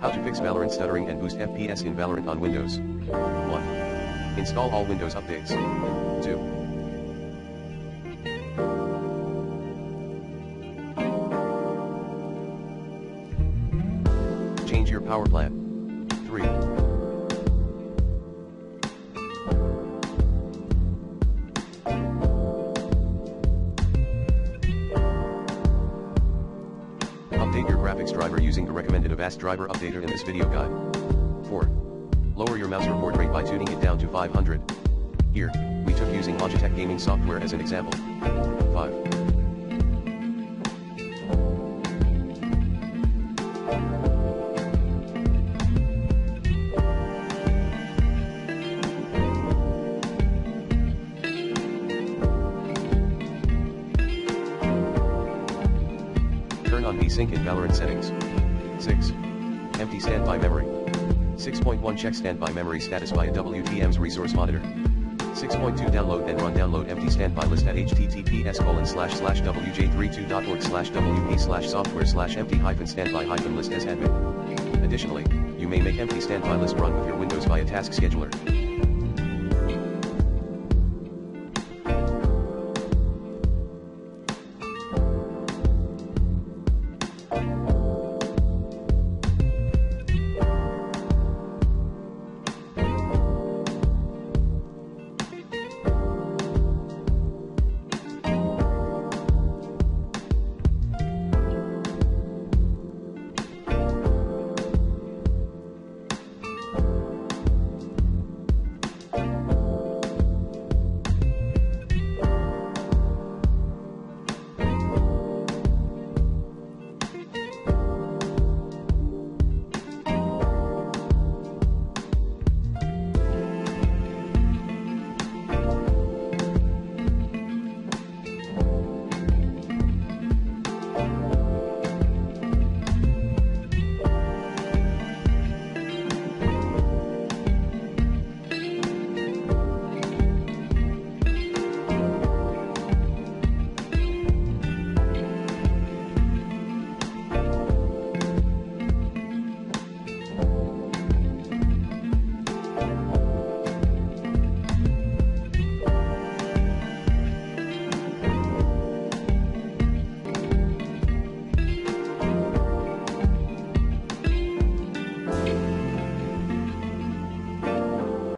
How to fix Valorant stuttering and boost FPS in Valorant on Windows. 1. Install all Windows updates. 2. Change your power plan. 3. Update your graphics driver using the recommended Avast driver updater in this video guide. 4. Lower your mouse report rate by tuning it down to 500. Here, we took using Logitech gaming software as an example. 5. Turn on VSync in Valorant settings. 6. Empty standby memory. 6.1 Check standby memory status via WTM's resource monitor. 6.2 Download and run download empty standby list at https://wj32.org/wp/software/empty-standby-list as admin. Additionally, you may make empty standby list run with your Windows via task scheduler.